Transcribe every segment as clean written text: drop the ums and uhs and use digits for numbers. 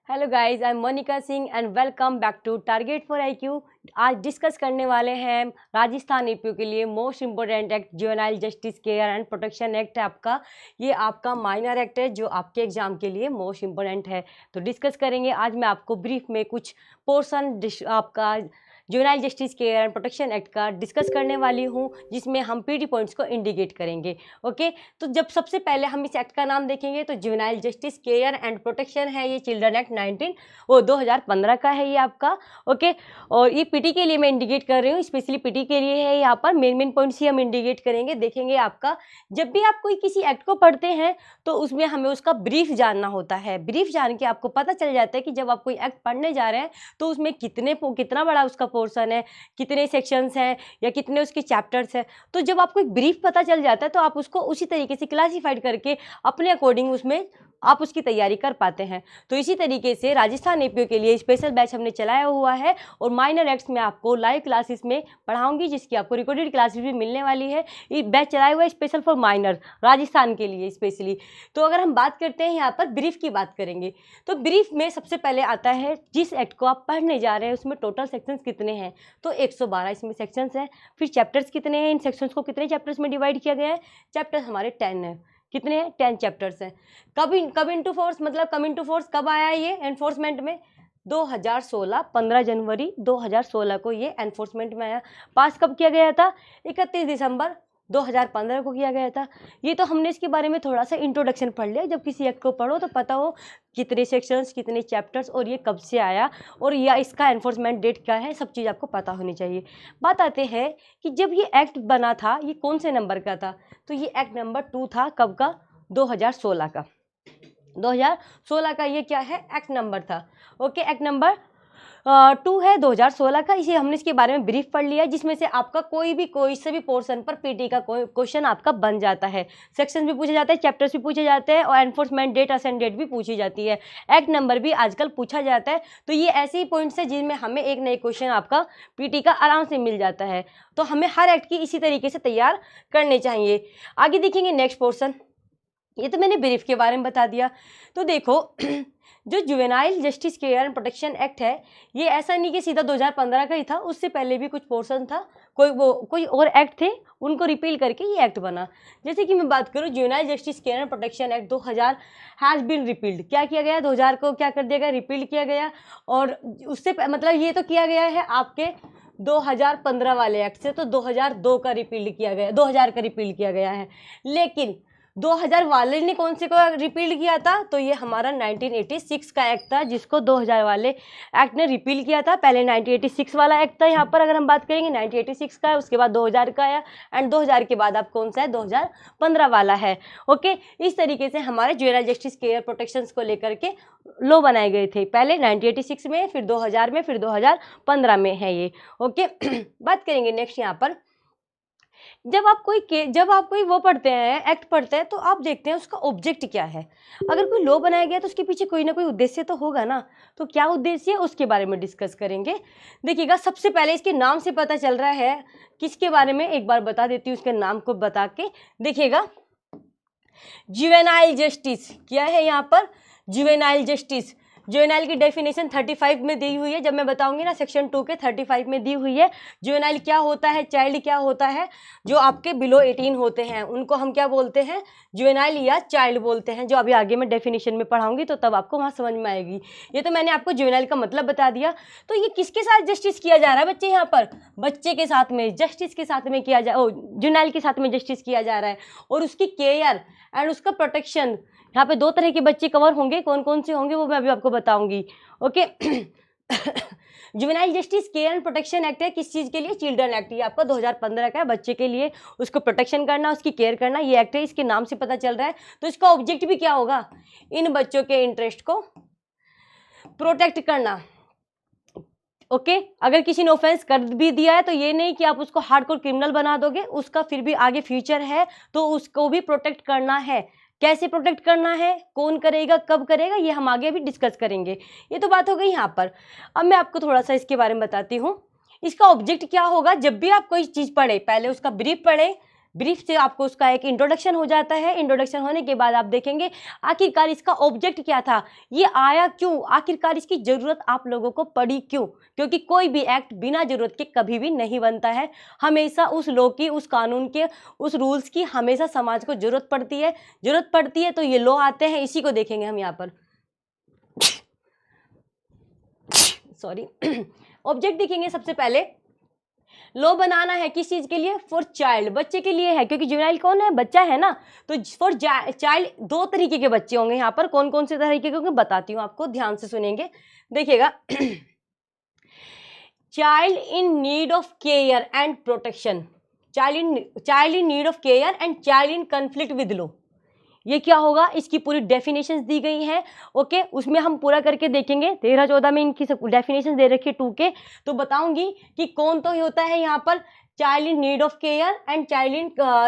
Hello guys, I am Monika Singh and welcome back to target for IQ. आज discuss करने वाले हैं राजस्थान एपीओ के लिए most important act juvenile justice care and protection act है आपका। ये आपका माइनर एक्ट है जो आपके एग्जाम के लिए मोस्ट इम्पोर्टेंट है। तो डिस्कस करेंगे आज मैं आपको ब्रीफ में कुछ पोर्शन आपका juvenile justice care and protection act का डिस्कस करने वाली हूँ, जिसमें हम पीटी पॉइंट्स को इंडिकेट करेंगे। ओके, तो जब सबसे पहले हम इस एक्ट का नाम देखेंगे तो juvenile justice care and protection है। ये चिल्ड्रन एक्ट 2015 का है ये आपका। ओके, और ये पीटी के लिए मैं इंडिकेट कर रही हूँ, स्पेशली पीटी के लिए है। यहाँ पर मेन पॉइंट्स ही हम इंडिकेट करेंगे। देखेंगे आपका जब भी आप कोई किसी एक्ट को पढ़ते हैं तो उसमें हमें उसका ब्रीफ जानना होता है। ब्रीफ जान के आपको पता चल जाता है कि जब आप कोई एक्ट पढ़ने जा रहे हैं तो उसमें कितना बड़ा उसका पोर्शन है, कितने सेक्शंस हैं या कितने उसके चैप्टर्स हैं। तो जब आपको एक ब्रीफ पता चल जाता है तो आप उसको उसी तरीके से क्लासीफाइड करके अपने अकॉर्डिंग उसमें आप उसकी तैयारी कर पाते हैं। तो इसी तरीके से राजस्थान एपीओ के लिए स्पेशल बैच हमने चलाया हुआ है और माइनर एक्ट्स में आपको लाइव क्लासेस में पढ़ाऊंगी, जिसकी आपको रिकॉर्डेड क्लासेस भी मिलने वाली है। ये बैच चलाया हुआ है स्पेशल फॉर माइनर राजस्थान के लिए स्पेशली। तो अगर हम बात करते हैं यहाँ पर ब्रीफ की बात करेंगे तो ब्रीफ में सबसे पहले आता है जिस एक्ट को आप पढ़ने जा रहे हैं उसमें टोटल सेक्शंस कितने हैं। तो 112 इसमें सेक्शंस हैं। फिर चैप्टर्स कितने हैं, इन सेक्शंस को कितने चैप्टर्स में डिवाइड किया गया है। चैप्टर्स हमारे 10 हैं। कितने हैं? 10 चैप्टर्स हैं। कब इनटू फोर्स, मतलब कब इनटू फोर्स कब आया ये एनफोर्समेंट में? 2016 15 जनवरी 2016 को ये एनफोर्समेंट में आया। पास कब किया गया था? 31 दिसंबर 2015 को किया गया था। ये तो हमने इसके बारे में थोड़ा सा इंट्रोडक्शन पढ़ लिया। जब किसी एक्ट को पढ़ो तो पता हो कितने सेक्शंस, कितने चैप्टर्स और ये कब से आया और या इसका एनफोर्समेंट डेट क्या है, सब चीज़ आपको पता होनी चाहिए। बात आते हैं कि जब ये एक्ट बना था ये कौन से नंबर का था। तो ये एक्ट नंबर 2 था। कब का? 2016 का। 2016 का ये क्या है? एक्ट नंबर था। ओके, एक्ट नंबर 2 है 2016 का। इसे हमने इसके बारे में ब्रीफ पढ़ लिया, जिसमें से आपका कोई से भी पोर्शन पर पीटी का कोई क्वेश्चन आपका बन जाता है। सेक्शन भी पूछे जाते हैं, चैप्टर्स भी पूछे जाते हैं और एनफोर्समेंट डेट, असेंट डेट भी पूछी जाती है। एक्ट नंबर भी आजकल पूछा जाता है। तो ये ऐसे ही पॉइंट्स है जिनमें हमें एक नए क्वेश्चन आपका पीटी का आराम से मिल जाता है। तो हमें हर एक्ट की इसी तरीके से तैयार करने चाहिए। आगे देखेंगे नेक्स्ट पोर्शन। ये तो मैंने ब्रीफ के बारे में बता दिया। तो देखो जो juvenile justice care and protection act है ये ऐसा नहीं कि सीधा 2015 का ही था, उससे पहले भी कुछ पोर्शन था, कोई और एक्ट थे, उनको रिपील करके ये एक्ट बना। जैसे कि मैं बात करूँ juvenile justice care and protection act 2000 has been repealed. क्या किया गया? 2000 को क्या कर दिया गया? रिपील किया गया। और उससे मतलब ये तो किया गया है आपके 2015 वाले एक्ट से, तो 2002 का रिपील किया गया, 2000 का रिपील किया गया है। लेकिन 2000 वाले ने कौन से को रिपील किया था? तो ये हमारा 1986 का एक्ट था, जिसको 2000 वाले एक्ट ने रिपील किया था। पहले 1986 वाला एक्ट था यहाँ पर अगर हम बात करेंगे 1986 का है, उसके बाद 2000 का आया एंड 2000 के बाद अब कौन सा है? 2015 वाला है। ओके, इस तरीके से हमारे जुवेनाइल जस्टिस केयर प्रोटेक्शंस को लेकर के लॉ बनाए गए थे। पहले 1986 में, फिर 2000 में, फिर 2015 में है ये। ओके बात करेंगे नेक्स्ट यहाँ पर। जब आप कोई वो पढ़ते हैं, एक्ट पढ़ते हैं, तो आप देखते हैं उसका ऑब्जेक्ट क्या है। अगर कोई लॉ बनाया गया तो उसके पीछे कोई ना कोई उद्देश्य तो होगा ना। तो क्या उद्देश्य है उसके बारे में डिस्कस करेंगे। देखिएगा, सबसे पहले इसके नाम से पता चल रहा है किसके बारे में, एक बार बता देती हूँ उसके नाम को बता के। देखिएगा, जुवेनाइल जस्टिस क्या है यहाँ पर? Juvenile justice. जुवेनाइल की डेफिनेशन 35 में दी हुई है। जब मैं बताऊंगी ना सेक्शन 2 के 35 में दी हुई है। जुवेनाइल क्या होता है, चाइल्ड क्या होता है? जो आपके बिलो 18 होते हैं उनको हम क्या बोलते हैं? जुवेनाइल या चाइल्ड बोलते हैं। जो अभी आगे मैं डेफिनेशन में पढ़ाऊंगी तो तब आपको वहाँ समझ में आएगी। ये तो मैंने आपको जुवेनाइल का मतलब बता दिया। तो ये किसके साथ जस्टिस किया जा रहा है बच्चे? यहाँ पर बच्चे के साथ में, जस्टिस के साथ में किया जा जुवेनाइल के साथ में जस्टिस किया जा रहा है। और उसकी केयर एंड उसका प्रोटेक्शन, यहाँ पे 2 तरह के बच्चे कवर होंगे। कौन कौन से होंगे वो मैं अभी आपको बताऊंगी। Okay juvenile justice care and protection act है किस चीज़ के लिए? Children act. ये आपका 2015 का है, बच्चे के लिए उसको प्रोटेक्शन करना, उसकी केयर करना, ये एक्ट है। इसके नाम से पता चल रहा है। तो इसका ऑब्जेक्ट भी क्या होगा? इन बच्चों के इंटरेस्ट को प्रोटेक्ट करना। ओके अगर किसी ने ऑफेंस कर भी दिया है तो ये नहीं कि आप उसको हार्डकोर क्रिमिनल बना दोगे, उसका फिर भी आगे फ्यूचर है तो उसको भी प्रोटेक्ट करना है। कैसे प्रोटेक्ट करना है, कौन करेगा, कब करेगा, ये हम आगे भी डिस्कस करेंगे। ये तो बात हो गई यहाँ पर। अब मैं आपको थोड़ा सा इसके बारे में बताती हूँ। इसका ऑब्जेक्ट क्या होगा। जब भी आप कोई चीज़ पढ़े, पहले उसका ब्रीफ पढ़े, ब्रीफ से आपको उसका एक इंट्रोडक्शन हो जाता है। इंट्रोडक्शन होने के बाद आप देखेंगे आखिरकार इसका ऑब्जेक्ट क्या था, ये आया क्यों, आखिरकार इसकी ज़रूरत आप लोगों को पड़ी क्यों, क्योंकि कोई भी एक्ट बिना ज़रूरत के कभी भी नहीं बनता है। हमेशा उस लॉ की, उस कानून के, उस रूल्स की हमेशा समाज को ज़रूरत पड़ती है। ज़रूरत पड़ती है तो ये लॉ आते हैं, इसी को देखेंगे हम यहाँ पर। सॉरी। ऑब्जेक्ट देखेंगे सबसे पहले। लॉ बनाना है किस चीज़ के लिए, फॉर चाइल्ड, बच्चे के लिए है, क्योंकि जुवेनाइल कौन है, बच्चा है ना। तो फॉर चाइल्ड दो तरीके के बच्चे होंगे यहाँ पर। कौन कौन से तरीके के होंगे बताती हूँ आपको, ध्यान से सुनेंगे, देखिएगा। Child in need of care and protection, child in need of care and child in conflict with law. ये क्या होगा, इसकी पूरी डेफिनेशंस दी गई हैं। ओके, उसमें हम पूरा करके देखेंगे। 13-14 में इनकी सब डेफिनेशन दे रखी है 2 के, तो बताऊंगी कि कौन तो होता है यहाँ पर child in need of care and child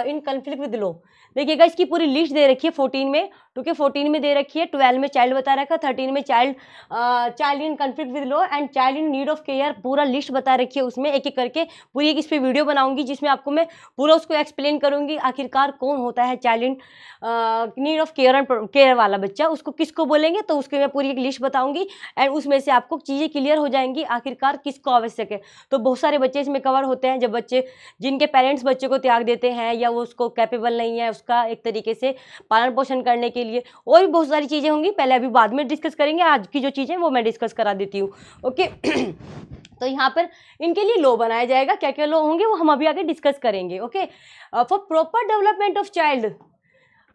in conflict with law. देखिएगा इसकी पूरी लिस्ट दे रखी है 14 में, 2 के 14 में दे रखी है, 12 में चाइल्ड बता रखा, 13 में child in conflict with law and child in need of care, पूरा लिस्ट बता रखी है उसमें। एक एक करके पूरी एक इस पर वीडियो बनाऊंगी जिसमें आपको मैं पूरा उसको एक्सप्लेन करूंगी आखिरकार कौन होता है child in need of care वाला बच्चा, उसको किसको बोलेंगे, तो उसके मैं पूरी एक लिस्ट बताऊंगी एंड उसमें से आपको चीज़ें क्लियर हो जाएंगी आखिरकार किसको आवश्यक है। तो बहुत सारे बच्चे इसमें कवर होते हैं, जब बच्चे जिनके पेरेंट्स बच्चे को त्याग देते हैं या वो उसको कैपेबल नहीं है उसका एक तरीके से पालन पोषण करने के लिए, और भी बहुत सारी चीज़ें होंगी, पहले अभी बाद में डिस्कस करेंगे, आज की जो चीज़ें वो मैं डिस्कस करा देती हूँ। ओके। तो यहाँ पर इनके लिए लॉ बनाया जाएगा, क्या क्या लॉ होंगे वो हम अभी आगे डिस्कस करेंगे। Okay, for proper development of child,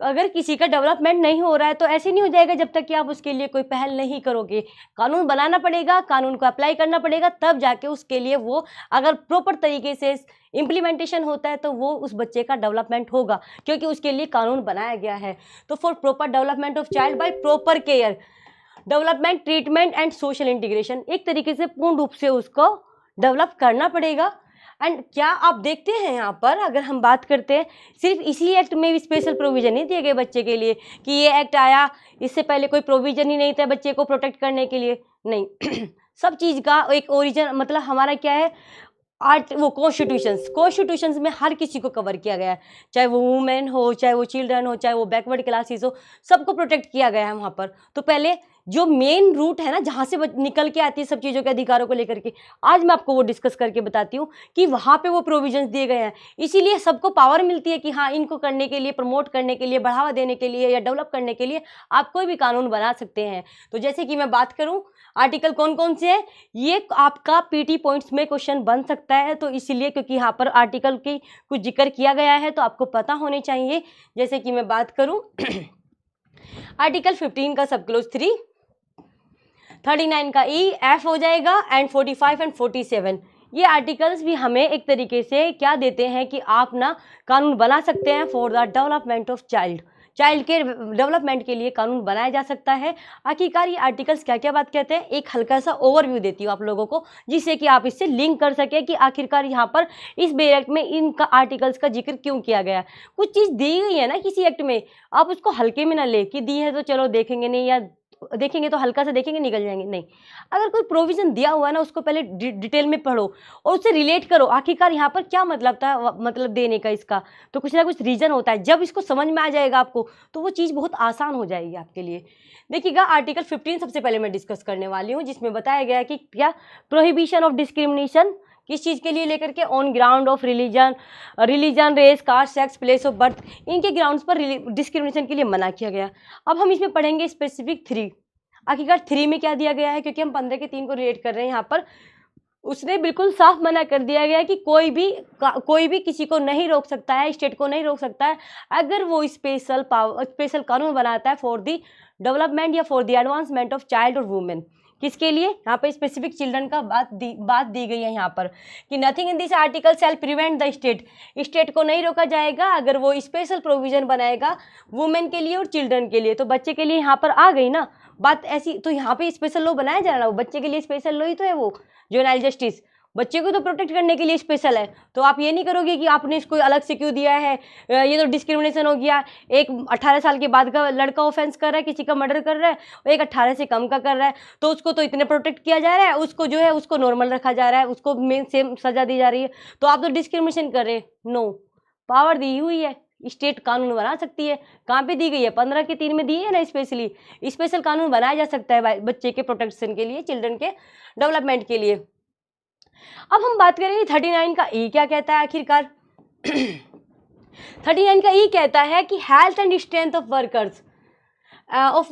अगर किसी का डेवलपमेंट नहीं हो रहा है तो ऐसे नहीं हो जाएगा जब तक कि आप उसके लिए कोई पहल नहीं करोगे। कानून बनाना पड़ेगा, कानून को अप्लाई करना पड़ेगा, तब जाके उसके लिए वो अगर प्रॉपर तरीके से इम्प्लीमेंटेशन होता है तो वो उस बच्चे का डेवलपमेंट होगा, क्योंकि उसके लिए कानून बनाया गया है। तो for proper development of child by proper care, development, treatment and social integration, एक तरीके से पूर्ण रूप से उसको डेवलप करना पड़ेगा। एंड क्या आप देखते हैं यहाँ पर अगर हम बात करते हैं, सिर्फ इसी एक्ट में भी स्पेशल प्रोविजन नहीं दिए गए बच्चे के लिए कि ये एक्ट आया, इससे पहले कोई प्रोविजन ही नहीं था बच्चे को प्रोटेक्ट करने के लिए, नहीं। सब चीज़ का एक ओरिजिन मतलब हमारा क्या है, वो कॉन्स्टिट्यूशंस में हर किसी को कवर किया गया है, चाहे वो वुमेन हो, चाहे वो चिल्ड्रन हो, चाहे वो बैकवर्ड क्लासेस हो, सबको प्रोटेक्ट किया गया है वहाँ पर। तो पहले जो मेन रूट है ना जहाँ से निकल के आती है सब चीज़ों के अधिकारों को लेकर के, आज मैं आपको वो डिस्कस करके बताती हूँ कि वहाँ पे वो प्रोविजंस दिए गए हैं, इसीलिए सबको पावर मिलती है कि हाँ इनको करने के लिए, प्रमोट करने के लिए, बढ़ावा देने के लिए या डेवलप करने के लिए आप कोई भी कानून बना सकते हैं। तो जैसे कि मैं बात करूँ आर्टिकल कौन कौन से हैं, ये आपका पीटी पॉइंट्स में क्वेश्चन बन सकता है, तो इसीलिए क्योंकि यहाँ पर आर्टिकल की कुछ जिक्र किया गया है तो आपको पता होने चाहिए। जैसे कि मैं बात करूँ आर्टिकल 15 का सब क्लोज 3, 39 का ई एफ हो जाएगा एंड 45 एंड 47, ये आर्टिकल्स भी हमें एक तरीके से क्या देते हैं कि आप ना कानून बना सकते हैं for the development of child के डेवलपमेंट के लिए कानून बनाया जा सकता है। आखिरकार ये आर्टिकल्स क्या क्या बात कहते हैं, एक हल्का सा ओवरव्यू देती हूँ आप लोगों को जिससे कि आप इससे लिंक कर सके कि आखिरकार यहाँ पर इस बे एक्ट में इनका आर्टिकल्स का जिक्र क्यों किया गया। कुछ चीज़ दी गई है ना किसी एक्ट में, आप उसको हल्के में ना ले कि दी है तो चलो देखेंगे नहीं, या देखेंगे तो हल्का सा देखेंगे निकल जाएंगे, नहीं। अगर कोई प्रोविजन दिया हुआ है ना उसको पहले डिटेल में पढ़ो और उससे रिलेट करो, आखिरकार यहाँ पर क्या मतलब था, मतलब देने का इसका तो कुछ ना कुछ रीज़न होता है। जब इसको समझ में आ जाएगा आपको तो वो चीज़ बहुत आसान हो जाएगी आपके लिए। देखिएगा आर्टिकल 15 सबसे पहले मैं डिस्कस करने वाली हूँ, जिसमें बताया गया है कि क्या प्रोहिबिशन ऑफ डिस्क्रिमिनेशन किस चीज़ के लिए लेकर के, on ground of religion, race, caste, sex, place of birth, इनके ग्राउंड्स पर डिस्क्रिमिनेशन के लिए मना किया गया। अब हम इसमें पढ़ेंगे स्पेसिफिक 3, आखिरकार 3 में क्या दिया गया है, क्योंकि हम 15 के 3 को रिलेट कर रहे हैं यहाँ पर। उसने बिल्कुल साफ मना कर दिया गया है कि कोई भी किसी को नहीं रोक सकता है, स्टेट को नहीं रोक सकता है अगर वो स्पेशल कानून बनाता है फॉर द डेवलपमेंट या for the advancement of child और वुमेन। किसके लिए, यहाँ पे स्पेसिफिक चिल्ड्रन का बात दी गई है यहाँ पर कि nothing in this article shall prevent the state को नहीं रोका जाएगा अगर वो स्पेशल प्रोविजन बनाएगा वुमेन के लिए और चिल्ड्रन के लिए। तो बच्चे के लिए यहाँ पर आ गई ना बात ऐसी, तो यहाँ पे स्पेशल लॉ बनाया जा रहा है, वो बच्चे के लिए स्पेशल लॉ ही तो है, वो जुवेनाइल जस्टिस बच्चे को तो प्रोटेक्ट करने के लिए स्पेशल है। तो आप ये नहीं करोगे कि आपने इसको अलग से क्यों दिया है, ये तो डिस्क्रिमिनेशन हो गया। एक 18 साल के बाद का लड़का ऑफेंस कर रहा है, किसी का मर्डर कर रहा है, और एक 18 से कम का कर रहा है, तो उसको तो इतने प्रोटेक्ट किया जा रहा है, उसको जो है उसको नॉर्मल रखा जा रहा है, उसको मेन सेम सजा दी जा रही है। तो आप तो डिस्क्रिमिनेशन कर रहे हैं, नो। पावर दी हुई है, स्टेट कानून बना सकती है। कहाँ पे दी गई है? 15 के 3 में दी है ना, स्पेशली स्पेशल कानून बनाया जा सकता है बच्चे के प्रोटेक्शन के लिए, चिल्ड्रन के डेवलपमेंट के लिए। अब हम बात करेंगे 39 का ई क्या कहता है आखिरकार। 39 का ई कहता है कि health and strength of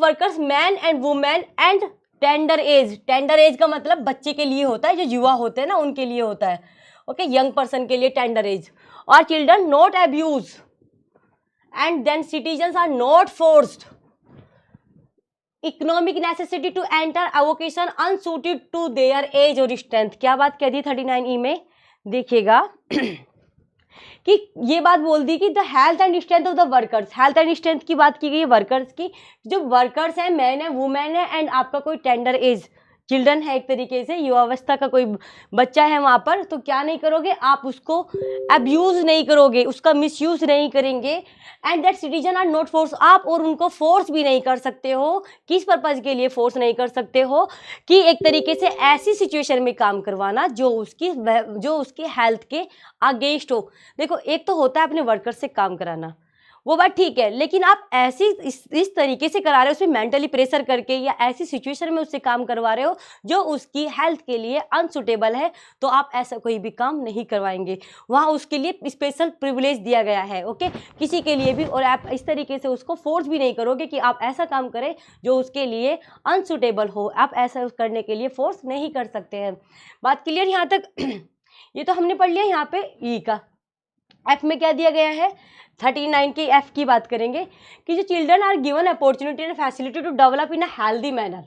workers man and women and tender as. Tender as का मतलब बच्चे के लिए होता है, जो युवा होते हैं ना उनके लिए होता है, ओके, यंग पर्सन के लिए टेंडर एज। और children not abuse and then citizens are not forced economic necessity to enter avocation unsuited to their age और स्ट्रेंथ। क्या बात कह दी 39 ई में? देखिएगा कि ये बात बोल दी कि the health and strength of the workers, health and strength की बात की गई है वर्कर्स की। जो वर्कर्स हैं, मैन है, वुमेन है एंड आपका कोई टेंडर एज चिल्ड्रन है, एक तरीके से युवावस्था का कोई बच्चा है वहाँ पर, तो क्या नहीं करोगे आप, उसको अब्यूज नहीं करोगे, उसका मिसयूज नहीं करेंगे। And that citizen are not force, आप और उनको फोर्स भी नहीं कर सकते हो। किस पर्पज़ के लिए फोर्स नहीं कर सकते हो? कि एक तरीके से ऐसी सिचुएशन में काम करवाना जो उसकी हेल्थ के अगेंस्ट हो। देखो, एक तो होता है अपने वर्कर से काम कराना, वो बात ठीक है, लेकिन आप ऐसी इस तरीके से करा रहे हो, उसमें मेंटली प्रेशर करके या ऐसी सिचुएशन में उससे काम करवा रहे हो जो उसकी हेल्थ के लिए अनसुटेबल है, तो आप ऐसा कोई भी काम नहीं करवाएंगे। वहाँ उसके लिए स्पेशल प्रिविलेज दिया गया है, ओके, किसी के लिए भी। और आप इस तरीके से उसको फोर्स भी नहीं करोगे कि आप ऐसा काम करें जो उसके लिए अनसुटेबल हो, आप ऐसा करने के लिए फोर्स नहीं कर सकते हैं। बात क्लियर यहाँ तक? ये तो हमने पढ़ लिया। यहाँ पे ई का, एफ में क्या दिया गया है? 39 की एफ की बात करेंगे कि जो children are given opportunity and facility to develop in a healthy manner.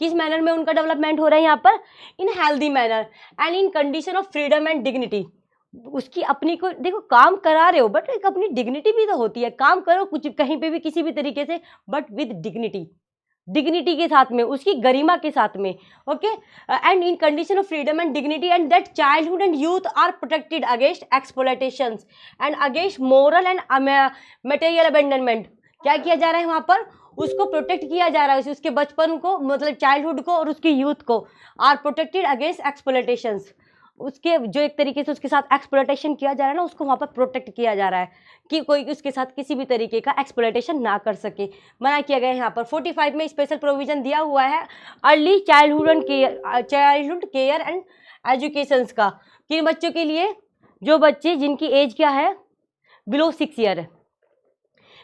किस मैनर में उनका डेवलपमेंट हो रहा है यहाँ पर? In healthy manner and in condition of freedom and dignity. उसकी अपनी को देखो, काम करा रहे हो बट एक अपनी डिग्निटी भी तो होती है। काम करो कुछ कहीं पे भी किसी भी तरीके से, बट विद डिग्निटी के साथ में, उसकी गरिमा के साथ में, okay. And in condition of freedom and dignity and that childhood and youth are protected against exploitations and against moral and material abandonment. क्या किया जा रहा है वहाँ पर? उसको प्रोटेक्ट किया जा रहा है, उसके बचपन को, मतलब चाइल्डहुड को और उसकी यूथ को। आर प्रोटेक्टेड अगेंस्ट एक्सप्लॉयटेशंस, उसके जो एक तरीके से उसके साथ एक्सप्लॉयटेशन किया जा रहा है ना, उसको वहाँ पर प्रोटेक्ट किया जा रहा है कि कोई उसके साथ किसी भी तरीके का एक्सप्लॉयटेशन ना कर सके, मना किया गया है यहाँ पर। 45 में स्पेशल प्रोविजन दिया हुआ है early childhood care and educations का। किन बच्चों के लिए? जो बच्चे जिनकी एज क्या है? बिलो 6 ईयर है,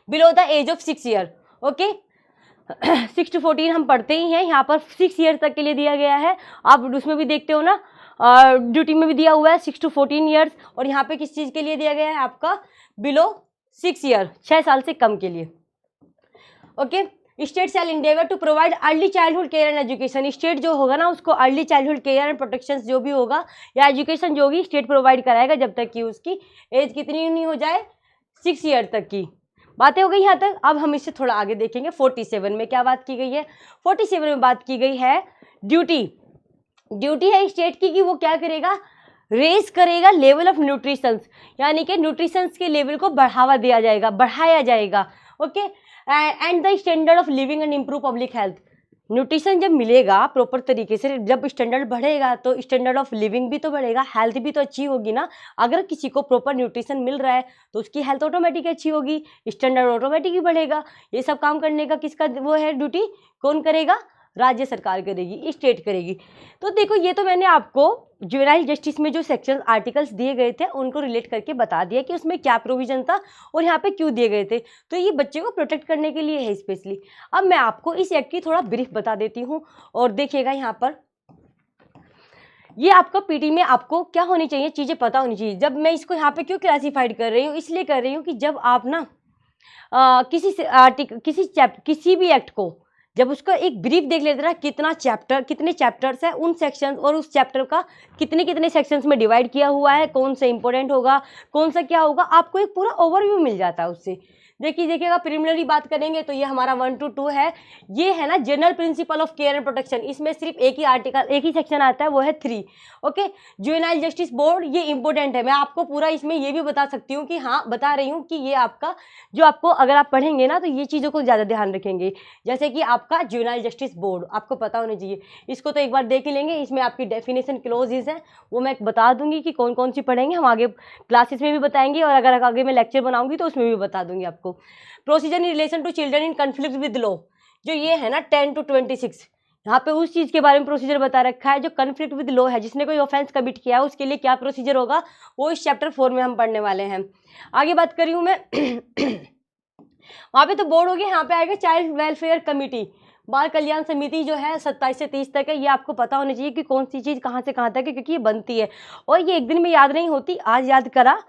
below the age of 6 year, okay. 6 to 14 हम पढ़ते ही हैं, यहाँ पर 6 ईयर तक के लिए दिया गया है। आप उसमें भी देखते हो ना, ड्यूटी में भी दिया हुआ है 6 to 14 ईयर्स। और यहाँ पे किस चीज़ के लिए दिया गया है आपका? बिलो 6 ईयर, 6 साल से कम के लिए, okay. State shall endeavour to provide early childhood care and education. State जो होगा ना, उसको early childhood care and protection जो भी होगा या एजुकेशन जो होगी, स्टेट प्रोवाइड कराएगा जब तक कि उसकी एज कितनी नहीं हो जाए, 6 ईयर तक की। बातें हो गई यहाँ तक। अब हम इससे थोड़ा आगे देखेंगे। 47 में क्या बात की गई है? 47 में बात की गई है ड्यूटी है स्टेट की कि वो क्या करेगा? रेज करेगा लेवल ऑफ न्यूट्रिशंस, यानी कि न्यूट्रिशंस के लेवल को बढ़ाया जाएगा, okay. And the standard of living and improve public health. Nutrition जब मिलेगा प्रॉपर तरीके से, जब स्टैंडर्ड बढ़ेगा तो स्टैंडर्ड ऑफ लिविंग भी तो बढ़ेगा, हेल्थ भी तो अच्छी होगी ना। अगर किसी को प्रॉपर न्यूट्रिशन मिल रहा है तो उसकी हेल्थ ऑटोमेटिक अच्छी होगी, स्टैंडर्ड ऑटोमेटिक ही बढ़ेगा। ये सब काम करने का किसका वो है ड्यूटी? कौन करेगा? राज्य सरकार करेगी, स्टेट करेगी। तो देखो, ये तो मैंने आपको जुवेनाइल जस्टिस में जो सेक्शन आर्टिकल्स दिए गए थे उनको रिलेट करके बता दिया कि उसमें क्या प्रोविजन था और यहाँ पे क्यों दिए गए थे। तो ये बच्चे को प्रोटेक्ट करने के लिए है स्पेशली। अब मैं आपको इस एक्ट की थोड़ा ब्रीफ बता देती हूँ और देखिएगा यहाँ पर, ये आपका पीटी में आपको क्या होनी चाहिए, चीज़ें पता होनी चाहिए। जब मैं इसको यहाँ पे क्यों क्लासीफाइड कर रही हूँ, इसलिए कर रही हूँ कि जब आप ना किसी भी एक्ट को जब उसका एक ब्रीफ देख लेते ना, कितने चैप्टर्स है, उन सेक्शन और उस चैप्टर का कितने सेक्शंस में डिवाइड किया हुआ है, कौन सा इंपॉर्टेंट होगा, कौन सा क्या होगा, आपको एक पूरा ओवरव्यू मिल जाता है उससे। देखिएगा प्रिलिमिनरी बात करेंगे तो ये हमारा 1 to 2 है। ये है ना general principle of care and protection, इसमें सिर्फ एक ही आर्टिकल, एक ही सेक्शन आता है, वो है 3। ओके, जुवेनाइल जस्टिस बोर्ड ये इंपॉर्टेंट है। मैं आपको पूरा इसमें ये भी बता सकती हूँ कि हाँ, बता रही हूँ कि ये आपका जो आपको अगर आप पढ़ेंगे ना तो ये चीज़ों को ज़्यादा ध्यान रखेंगे। जैसे कि आपका जुवेनाइल जस्टिस बोर्ड आपको पता होना चाहिए, इसको तो एक बार देख ही लेंगे। इसमें आपकी डेफिनेशन क्लोजेज हैं, वो मैं बता दूंगी कि कौन कौन सी पढ़ेंगे, हम आगे क्लासेस में भी बताएंगे और अगर आगे मैं लेक्चर बनाऊंगी तो उसमें भी बता दूंगी आपको। Procedure in relation to children in conflict with law, जो ये है ना 10 to 26, यहाँ पे उस चीज़ के बारे में प्रोसीजर बता रखा है जो कन्फ्लिक्ट विद लॉ है, जिसने कोई ऑफेंस कमिट किया है उसके लिए क्या प्रोसीजर होगा, वो इस चैप्टर 4 में हम पढ़ने वाले हैं। आगे बात करी हूँ मैं वहाँ पे तो बोर्ड हो गया, यहाँ पे आएगा चाइल्ड वेलफेयर कमिटी, बाल कल्याण समिति जो है 27 से 30 तक है। ये आपको पता होना चाहिए कि कौन सी चीज़ कहाँ से कहाँ तक है, क्योंकि ये बनती है और ये एक दिन में याद नहीं होती। आज याद करा,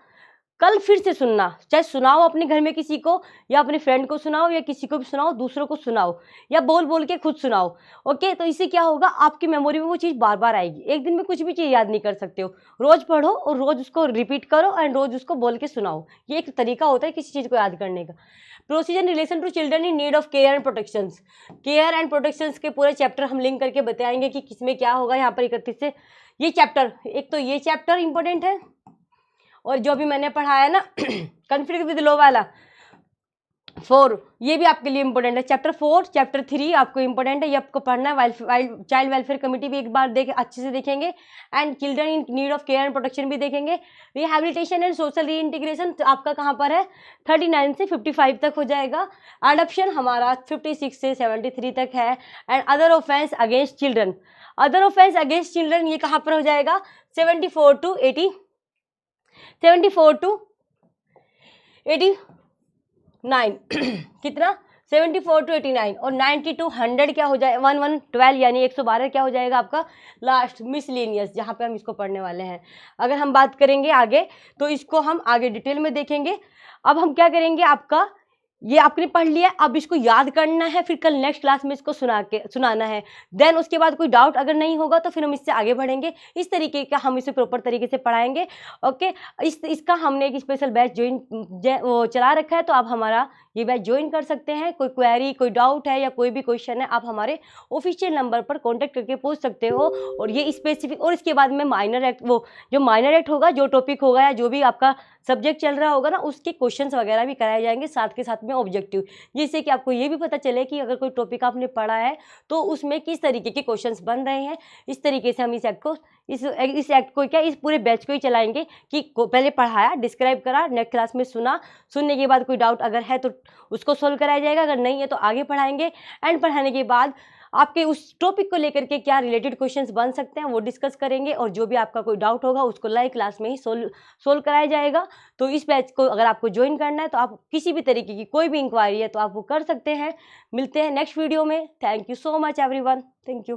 कल फिर से सुनना, चाहे सुनाओ अपने घर में किसी को या अपने फ्रेंड को सुनाओ या किसी को भी सुनाओ, दूसरों को सुनाओ या बोल बोल के खुद सुनाओ। ओके, तो इससे क्या होगा, आपकी मेमोरी में वो चीज़ बार बार आएगी। एक दिन में कुछ भी चीज़ याद नहीं कर सकते हो, रोज़ पढ़ो और रोज़ उसको रिपीट करो एंड रोज़ उसको बोल के सुनाओ। ये एक तरीका होता है किसी चीज़ को याद करने का। Procedure in relation to children in need of care and protections, care and protections के पूरे चैप्टर हम लिंक करके बताएंगे कि किसमें क्या होगा। यहाँ पर 31 से ये चैप्टर, एक तो ये चैप्टर इंपॉर्टेंट है और जो भी मैंने पढ़ाया ना कन्फ्लिक्ट विद लॉ वाला 4, ये भी आपके लिए इंपॉर्टेंट है। चैप्टर 4 चैप्टर 3 आपको इंपॉर्टेंट है, ये आपको पढ़ना है। चाइल्ड वेलफेयर कमेटी भी एक बार अच्छे से देखेंगे and children in need of care and protection भी देखेंगे। रिहैबिलिटेशन एंड सोशल रीइंटीग्रेशन आपका कहाँ पर है, 39 से 55 तक हो जाएगा। अडॉप्शन हमारा 56 से 73 तक है। And other offence against children, other offence against children ये कहाँ पर हो जाएगा, 74 to 89 कितना, 74 to 89 और 90 to 100 क्या हो जाए, 1112 यानी 112 क्या हो जाएगा आपका लास्ट मिसलेनियस, जहाँ पे हम इसको पढ़ने वाले हैं। अगर हम बात करेंगे आगे तो इसको हम आगे डिटेल में देखेंगे। अब हम क्या करेंगे, आपका ये आपने पढ़ लिया, अब इसको याद करना है, फिर कल नेक्स्ट क्लास में इसको सुनाना है। देन उसके बाद कोई डाउट अगर नहीं होगा तो फिर हम इससे आगे बढ़ेंगे। इस तरीके का हम इसे प्रॉपर तरीके से पढ़ाएंगे। ओके, इसका हमने एक स्पेशल बैच वो चला रखा है, तो आप हमारा ये बैच ज्वाइन कर सकते हैं। कोई क्वेरी, कोई डाउट है या कोई भी क्वेश्चन है, आप हमारे ऑफिशियल नंबर पर कॉन्टैक्ट करके पूछ सकते हो। और ये स्पेसिफिक, और इसके बाद में माइनर एक्ट, वो जो माइनर एक्ट होगा, जो टॉपिक होगा या जो भी आपका सब्जेक्ट चल रहा होगा ना, उसके क्वेश्चंस वगैरह भी कराए जाएंगे साथ के साथ में ऑब्जेक्टिव, जिससे कि आपको ये भी पता चले कि अगर कोई टॉपिक आपने पढ़ा है तो उसमें किस तरीके के क्वेश्चंस बन रहे हैं। इस तरीके से हम इस एक्ट को क्या, इस पूरे बैच को ही चलाएंगे कि पहले पढ़ाया, डिस्क्राइब करा, नेक्स्ट क्लास में सुनने के बाद कोई डाउट अगर है तो उसको सोल्व कराया जाएगा, अगर नहीं है तो आगे पढ़ाएंगे। एंड पढ़ाने के बाद आपके उस टॉपिक को लेकर के क्या रिलेटेड क्वेश्चंस बन सकते हैं वो डिस्कस करेंगे, और जो भी आपका कोई डाउट होगा उसको लाइव क्लास में ही सोल्व कराया जाएगा। तो इस बैच को अगर आपको ज्वाइन करना है तो आप किसी भी तरीके की कोई भी इंक्वायरी है तो आप वो कर सकते हैं। मिलते हैं नेक्स्ट वीडियो में। Thank you so much everyone, thank you.